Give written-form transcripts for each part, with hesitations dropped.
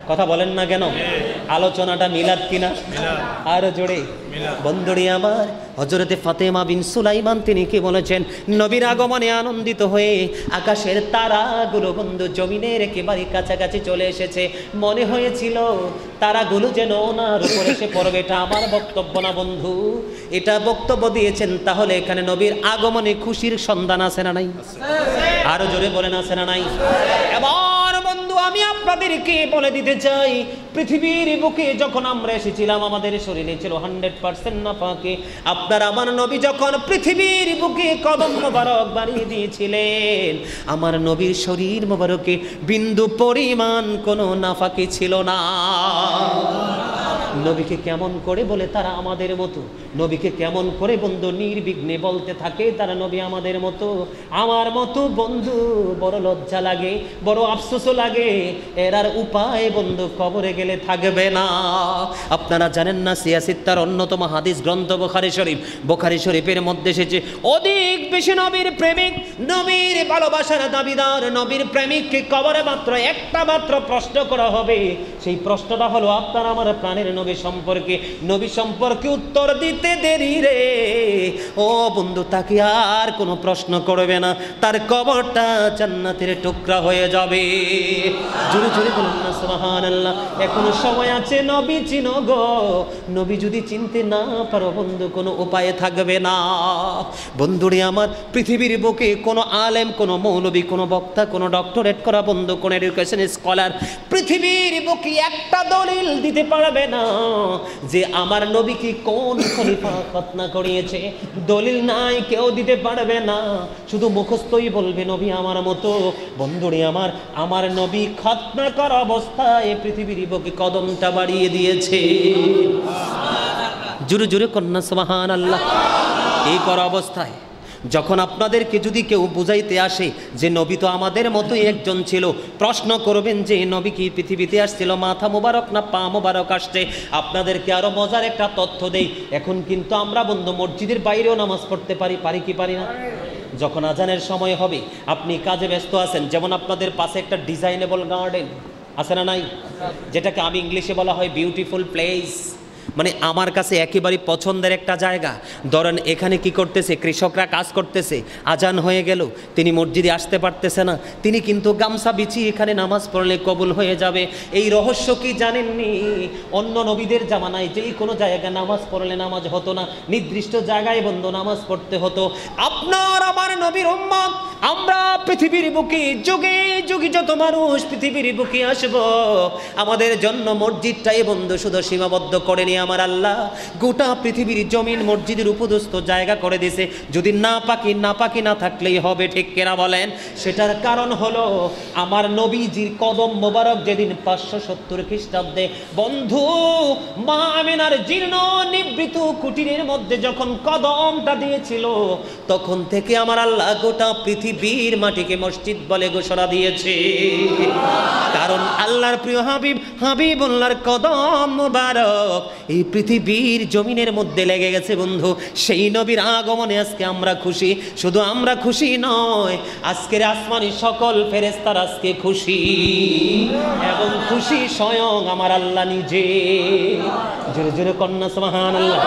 কথা বলেন না কেন? আলোচনাটা মিলাদ কিনা? আর জোরে বন্ধুরি আমার, হযরতে ফাতেমা বিন সুলাইমান তিনি কি বলেছেন? নবীর আগমনে আনন্দিত হয়ে আকাশের তারাগুলো বন্ধু জমিনের একেবারে কাছাকাছি চলে এসেছে। মনে হয়েছিল তারাগুলো যেন ওনার উপরে এসে পড়বে। এটা আমার বক্তব্য না বন্ধু, এটা বক্তব্য দিয়েছেন। তাহলে এখানে নবীর আগমনে খুশির সন্ধান আছে না নাই? আরো জোরে বলেন আছে না নাই? এবার বন্ধু আমি আপনাদেরকে বলে দিতে চাই, পৃথিবীর বুকে যখন আমরা এসেছিলাম আমাদের শরীরে ছিল 100% নাফাকে। আপনার আমার নবী যখন পৃথিবীর বুকে কদম মোবারক বাড়িয়ে দিয়েছিলেন, আমার নবীর শরীর মোবারকে বিন্দু পরিমাণ কোনো নাফাকে ছিল না। নবীকে কেমন করে বলে তারা আমাদের মতো? নবীকে কেমন করে বন্ধু নির্বিঘ্নে বলতে থাকে তারা নবী আমাদের মতো? আমার মতো বন্ধু বড় লজ্জা লাগে, বড় আফসোসও লাগে। এর আর উপায় বন্ধু কবরে গেলে থাকবে না। আপনারা জানেন না সিয়াসিত্তার অন্যতম হাদিস গ্রন্থ বুখারী শরীফ, বুখারী শরীফের মধ্যে এসেছে অধিক বেশি নবীর প্রেমিক, নবীর ভালোবাসার দাবিদার, নবীর প্রেমিককে কবরে মাত্র একটা মাত্র প্রশ্ন করা হবে। সেই প্রশ্নটা হলো আপনার আমার প্রাণের নবী সম্পর্কে। নবী সম্পর্কে উত্তর দিতে দেরি রে ও বন্ধু, তাকে আর কোনো প্রশ্ন করবে না, তার কবরটা জান্নাতের টুকরা হয়ে যাবে। জোরে জোরে বলুন না সুবহানাল্লাহ। এখনো সময় আছে, নবী চিনো গো। নবী যদি চিনতে না পারো বন্ধু, কোনো উপায় থাকবে না। বন্ধুরে আমার, পৃথিবীর বুকে কোনো আলেম, কোনো মৌলবী, কোনো বক্তা, কোনো ডক্টরেট করা বন্ধু, কোনো এডুকেশন স্কলার পৃথিবীর বুকে একটা দলিল দিতে পারবে না যে আমার নবী কি কোন খলিফা খতনা করিয়েছে। দলিল নাই, কেউ দিতে পারবে না। শুধু মুখস্থই বলবে নবী আমার মতো। বন্ধুরে আমার, আমার নবী খতনা করা অবস্থায় পৃথিবীর বুকে কদমটা বাড়িয়ে দিয়েছে। জোরে জোরে কন্যা সুবহানাল্লাহ। এই করা অবস্থায় যখন আপনাদেরকে যদি কেউ বুঝাইতে আসে যে নবী তো আমাদের মতোই একজন ছিল, প্রশ্ন করবেন যে নবী কি পৃথিবীতে আসছিল মাথা মোবারক না পা মোবারক আসছে? আপনাদেরকে আরো মজার একটা তথ্য দেই। এখন কিন্তু আমরা বন্ধু মসজিদের বাইরেও নামাজ পড়তে পারি কি পারি না? যখন আজানের সময় হবে, আপনি কাজে ব্যস্ত আছেন, যেমন আপনাদের পাশে একটা ডিজাইনেবল গার্ডেন আছে না নাই, যেটাকে আমি ইংলিশে বলা হয় বিউটিফুল প্লেস। মানে আমার কাছে একেবারে পছন্দের একটা জায়গা। ধরেন এখানে কি করতেছে, কৃষকরা কাজ করতেছে, আজান হয়ে গেল, তিনি মসজিদে আসতে পারতেছে না, তিনি কিন্তু গামছা বিছিয়ে এখানে নামাজ পড়লে কবুল হয়ে যাবে। এই রহস্য কি জানেননি? অন্য নবীদের জামানায় যেই কোনো জায়গায় নামাজ পড়লে নামাজ হতো না, নির্দিষ্ট জায়গায় বন্ধু নামাজ পড়তে হতো। আপনার আমার নবীর উম্মত আমরা পৃথিবীর বুকে যুগে যুগে যত মানুষ পৃথিবীর বুকে আসব, আমাদের জন্য মসজিদটাই বন্ধু শুধু সীমাবদ্ধ করেনি আমার আল্লাহ, গোটা পৃথিবীর জমিন মসজিদের উপযুক্ত জায়গা করে দিয়েছে। যদি না পাকি না থাকলেই হবে, ঠিক কিনা বলেন? সেটার কারণ হলো আমার নবীজির কদম মোবারক যেদিন 570 খ্রিস্টাব্দে বন্ধু মা আমিনার জীর্ণ নিবৃত কুটিরের মধ্যে যখন কদমটা দিয়েছিল, তখন থেকে আমার আল্লাহ গোটা পৃথিবীর মাটিকে মসজিদ বলে ঘোষণা দিয়েছে। কারণ আল্লাহর প্রিয় হাবিবুল্লাহর কদম মোবারক এই পৃথিবীর জমিনের মধ্যে লেগে গেছে বন্ধু। সেই নবীর আগমনে আজকে আমরা খুশি। শুধু আমরা খুশি নয়, আজকের আসমানি সকল ফেরেশতারা আজকে খুশি, এবং খুশি স্বয়ং আমার আল্লাহ নিজে। জোরে জোরে কন্যা সুবহানাল্লাহ।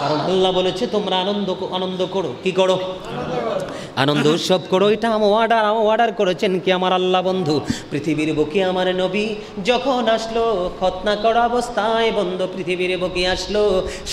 কারণ আল্লাহ বলেছে তোমরা আনন্দ করো। কি করো? আনন্দ উৎসব করো। এটা অর্ডার করেছেন কি আমার আল্লাহ বন্ধু। পৃথিবীর বুকে আমার নবী যখন আসলো, খতনা করা অবস্থায় বন্ধু পৃথিবীর বুকে আসলো।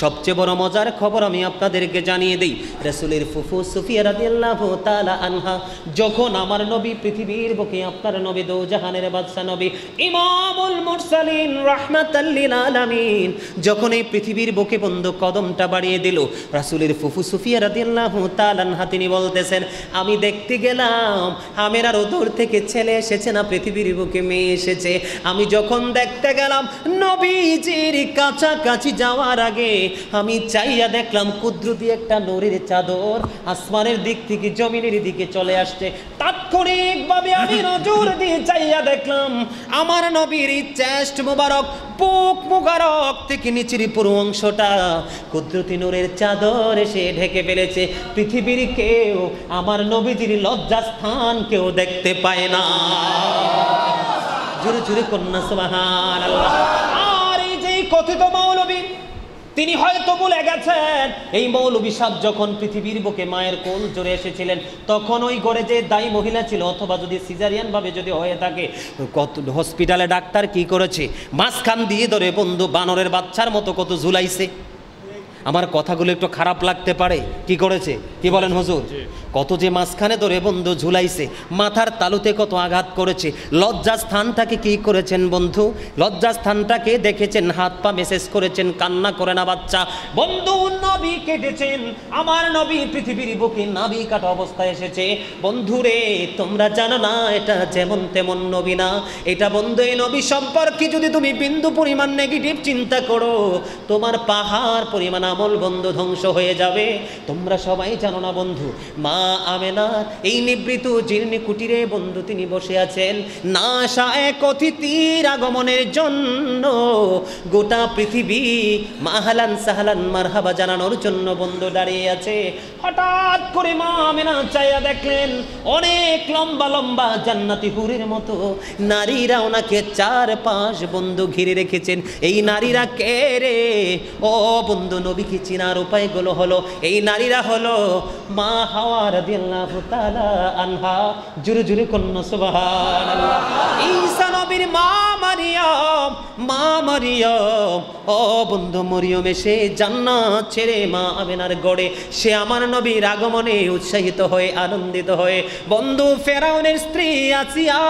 সবচেয়ে বড় মজার খবর আমি আপনাদেরকে জানিয়ে দিই, রাসূলের ফুফু সুফিয়া রাদিয়াল্লাহু তাআলা আনহা যখন আমার নবী পৃথিবীর বুকে, আপনার নবী দোজাহানের বাদশা নবী ইমামুল মুরসালিন রাহমাতাল লিল আলামিন, যখন এই পৃথিবীর বুকে বন্ধু কদমটা বাড়িয়ে দিল, রাসূলের ফুফু সুফিয়া রাদিয়াল্লাহু তাআলা আনহা তিনি বলতেছেন, আমি দেখতে গেলাম আমেনার দূর থেকে ছেলে এসেছে না পৃথিবীর বুকে মেয়ে এসেছে। আমি যখন দেখতে গেলাম নবীজির কাছাকাছি যাওয়ার আগে আমি চাইয়া দেখলাম কুদরতি একটা নূরের চাদর আসমানের দিক থেকে জমিনের দিকে চলে আসছে। তাৎক্ষণিকভাবে আমি নজর দিয়ে চাইয়া দেখলাম আমার নবীর চেস্ট মোবারক, বুক মোবারক থেকে নিচের পুরো অংশটা কুদরতি নূরের চাদর এসে ঢেকে ফেলেছে। পৃথিবীর কেউ আমার নবীজির লজ্জাস্থান কেউ দেখতে পায় না। জোরে জোরে কন্যা সুবহানাল্লাহ। আর এই যে কথিত মৌলবী, তিনি হয়তো ভুলে গেছেন এই মৌলবী সাহেব যখন পৃথিবীর বুকে মায়ের কোল জোরে এসেছিলেন, তখন ওই ঘরে যে দায়ী মহিলা ছিল, অথবা যদি সিজারিয়ান ভাবে যদি হয়ে থাকে, কত হসপিটালে ডাক্তার কি করেছে, মাঝখান দিয়ে ধরে বন্ধু বানরের বাচ্চার মতো কত ঝুলাইছে। আমার কথাগুলো একটু খারাপ লাগতে পারে, কি করেছে, কি বলেন হুজুর? কত যে মাঝখানে ধরে বন্ধু ঝুলাইছে, মাথার তালুতে কত আঘাত করেছে। লজ্জাস্থানটাকে কি করেছেন বন্ধু? লজ্জাস্থানটাকে দেখেছেন, হাত পা মেসেজ করেছেন, কান্না করে না বাচ্চা। বন্ধু নবী কেটেছেন, আমার নবী পৃথিবীর বুকে নাবি কাটা অবস্থায় এসেছে। বন্ধুরে তোমরা জানো না এটা যেমন তেমন নবী না, এটা বন্ধু এই নবী সম্পর্কে যদি তুমি বিন্দু পরিমাণ নেগেটিভ চিন্তা করো, তোমার পাহাড় পরিমাণ আমল বন্ধু ধ্বংস হয়ে যাবে। তোমরা সবাই জানো না বন্ধু, মা আমেনার এই নিবৃত জীর্ণ কুটিরে বন্ধু তিনি বসে আছেন, না আসা এক অতিথির আগমনের জন্য গোটা পৃথিবী মাহালান সাহালান মারহাবা জানানোর জন্য বন্ধু দাঁড়িয়ে আছে। হঠাৎ করে মা আমেনা চাইয়া দেখলেন অনেক লম্বা লম্বা জান্নাতি হুরের মতো নারীরা ওনাকে চারপাশ বন্ধু ঘিরে রেখেছেন। এই নারীরা কে রে? ও বন্ধু, নবীকে চিনার উপায়গুলো হলো, এই নারীরা হলো মা হাওয়া রাদিয়াল্লাহু তাআলা আনহা। জোরে জোরে কন্যা সুবহানাল্লাহ। ঈসা নবীর মা মারিয়াম, মা মারিয়াম, ও বন্ধু মরিয়ম এসে জান্নাত ছেড়ে মা আমেনার গড়ে সে আমার নবীর আগমনে উৎসাহিত হয়ে আনন্দিত হয়ে বন্ধু ফেরাউনের স্ত্রী আসিয়া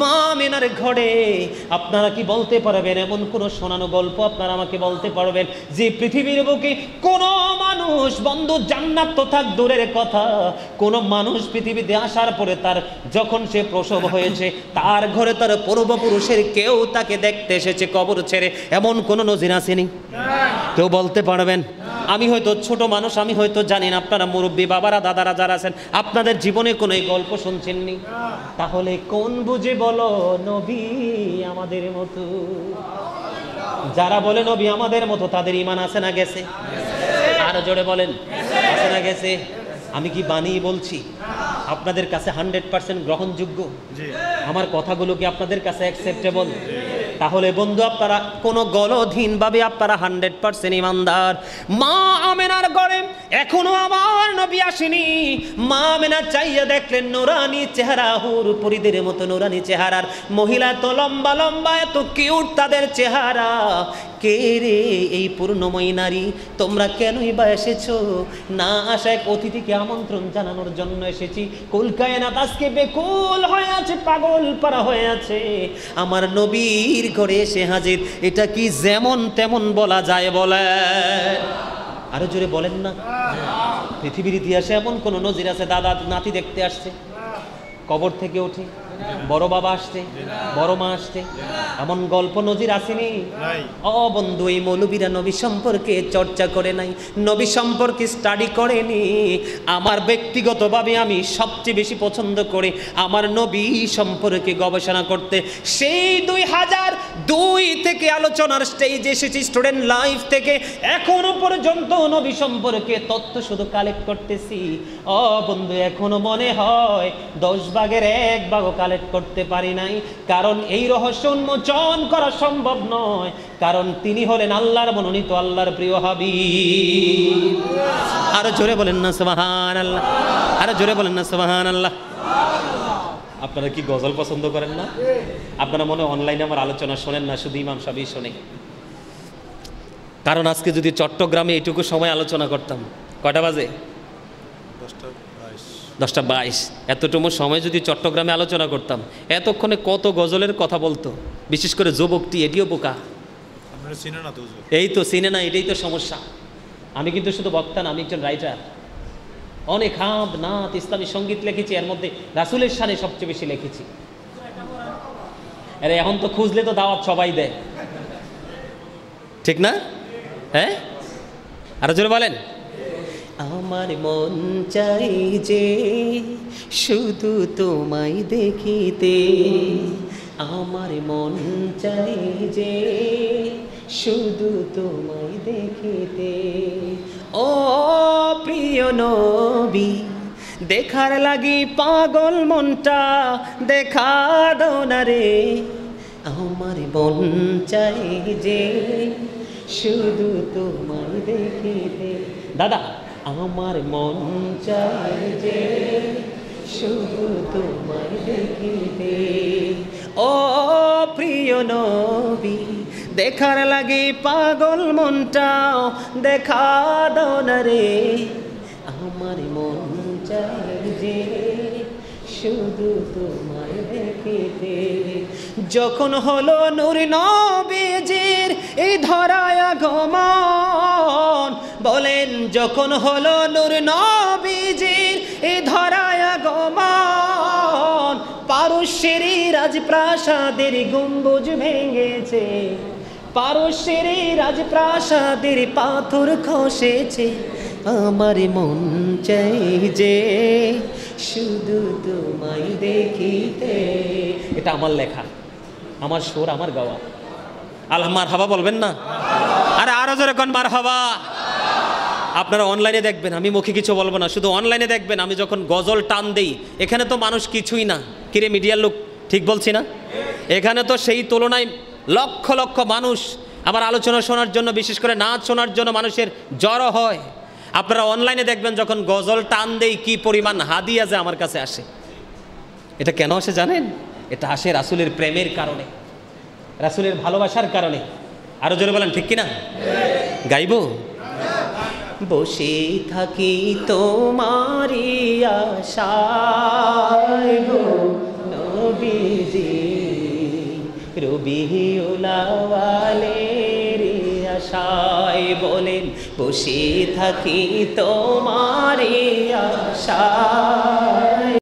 মা আমেনার ঘরে। আপনারা কি বলতে পারবেন এমন কোন শোনানো গল্প আপনারা আমাকে বলতে পারবেন যে পৃথিবীর বুকে কোন মানুষ বন্ধু জান্নাত তো থাক দূরের কথা, কোন মানুষ পৃথিবীতে আসার পরে তার যখন সে প্রসব হয়েছে তার ঘরে তার পূর্বপুরুষের কেউ তাকে দেখতে এসেছে কবর ছেড়ে, এমন কোন নজির আসেনি? কেউ বলতে পারবেন? আমি হয়তো ছোট মানুষ, আমি হয়তো জানি না, আপনারা মুরব্বী বাবারা দাদারা যারা আছেন আপনাদের জীবনে কোনো এই গল্প শুনছেননি। তাহলে কোন বুঝে বলো নবী আমাদের মতো? যারা বলে নবী আমাদের মতো তাদের ঈমান আছে না গেছে? আরো জোরে বলেন, আছে না গেছে? আমি কি বানিয়ে বলছি? আপনাদের কাছে 100% গ্রহণযোগ্য? আমার কথাগুলো কি আপনাদের কাছে অ্যাকসেপ্টেবল? তাহলে বন্ধু আপনারা কোনো গলধীন ভাবে আপনারা 100% ইমানদার। মা আমেনার ঘরে এখনো আমার নবী আসেনি। মা আমেনা চাইয়া দেখলেন নুরানি চেহারা, হুর পরিদের মতো নুরানি চেহারার মহিলা, তো লম্বা লম্বা এত কিউট তাদের চেহারা। কে রে এই পূর্ণময়ী নারী? তোমরা কেনই বা এসেছো? না আসা এক অতিথিকে আমন্ত্রণ জানানোর জন্য এসেছি। কুল কায়নাত আজকে বেকুল হয়ে আছে, পাগল পারা হয়ে আছে, আমার নবীর ঘরে এসে হাজির। এটা কি যেমন তেমন বলা যায়? বলে আরো জোরে বলেন না। পৃথিবীর ইতিহাসে এমন কোন নজির আছে দাদা নাতি দেখতে আসছে, কবর থেকে উঠে বড় বাবা আসছে, বড় মা আসছে, এমন গল্প নজির আসেনি? ও বন্ধু, এই মৌলবীরা নবী সম্পর্কে চর্চা করে নাই, নবী সম্পর্কে স্টাডি করেনি। আমার ব্যক্তিগতভাবে আমি সবচেয়ে বেশি পছন্দ করি আমার নবী সম্পর্কে গবেষণা করতে। সেই 2002 থেকে আলোচনার স্টেজে এসেছি, স্টুডেন্ট লাইফ থেকে এখনো পর্যন্ত নবী সম্পর্কে তথ্য শুধু কালেক্ট করতেছি। ও বন্ধু, এখনো মনে হয় 10 ভাগের 1 ভাগও কালেক্ট করতে পারি নাই, কারণ এই রহস্য উন্মোচন করা সম্ভব নয়, কারণ তিনি হলেন আল্লাহর মনোনীত, আল্লাহর প্রিয় হাবিব। আরো জোরে বলেন না সুবহানাল্লাহ, আরো জোরে বলেন না সুবহানাল্লাহ। আপনারা কি গজল পছন্দ করেন না? আপনারা মনে অনলাইনে আমার আলোচনা শোনেন না, শুধু ইমাম সাহেবই শোনে। কারণ আজকে যদি চট্টগ্রামে এইটুকু সময় আলোচনা করতাম, কয়টা বাজে? 10:22। এতটুকু সময় যদি চট্টগ্রামে আলোচনা করতাম, এতক্ষণে কত গজলের কথা বলতো। বিশেষ করে যুবকটি এটিও বোকা, এই তো চিনে না, এটাই তো সমস্যা। আমি কিন্তু শুধু বক্তা না, আমি একজন রাইটার। অনেক হামদ নাত ইসলামী সঙ্গীত লিখেছি, এর মধ্যে রাসূলের শানে সবচেয়ে বেশি লিখেছি। আরে এখন তো খুঁজলে তো দাওয়াত সবাই দেয়, ঠিক না? হ্যাঁ, আরো জোরে বলেন। আমার মন চাই যে শুধু তোমায় দেখিতে, আমার মন চাই যে শুধু তোমায় দেখিতে। ও প্রিয় নবী, দেখার লাগি পাগল মনটা, দেখা দাও না রে। আমার মন চাই যে শুধু তোমায় দেখিতে। দাদা, আমার মন চাই যে শুধু তোমায় দেখিতে। ও প্রিয় নবী, দেখার লাগে পাগল মনটাও দেখা দাও না রে। আমার মন চাই যে শুধু তোমায় দেখিতে। যখন হলো নূর নবীজির এই ধরায় আগমন, বলেন যখন হলো নূর নবীজির এই ধরায় আগমন, পারস্যের রাজপ্রাসাদের গম্বুজ ভেঙেছে, পারস্যের রাজপ্রাসাদের পাথর খসেছে। আমার মন চাই যে শুধু তোমায় দেখিতে। এটা আমার লেখা, আমার সুর, আমার গাওয়া। আল্লাহ মারহাবা বলবেন না? আরে আরো জোরে কোন মারহাবা। আপনারা অনলাইনে দেখবেন, আমি মুখে কিছু বলবো না, শুধু অনলাইনে দেখবেন আমি যখন গজল টান দেই, এখানে তো মানুষ কিছুই না। কিরে মিডিয়ার লোক, ঠিক বলছি না? এখানে তো সেই তুলনায় লক্ষ লক্ষ মানুষ আমার আলোচনা শোনার জন্য, বিশেষ করে নাচ শোনার জন্য মানুষের জড়ো হয়। আপনারা অনলাইনে দেখবেন যখন গজল টান দেই কি পরিমাণ হাদিয়া যে আমার কাছে আসে। এটা কেন আসে জানেন? এটা আসে রাসূলের প্রেমের কারণে, রাসূলের ভালোবাসার কারণে। আরো জোরে বলেন ঠিক কিনা? গাইবো? বসে থাকি তোমারি আশায় গো নবীজি, রবিউল আউয়ালের আশায়। বলেন বসে থাকি তোমারি আশায়।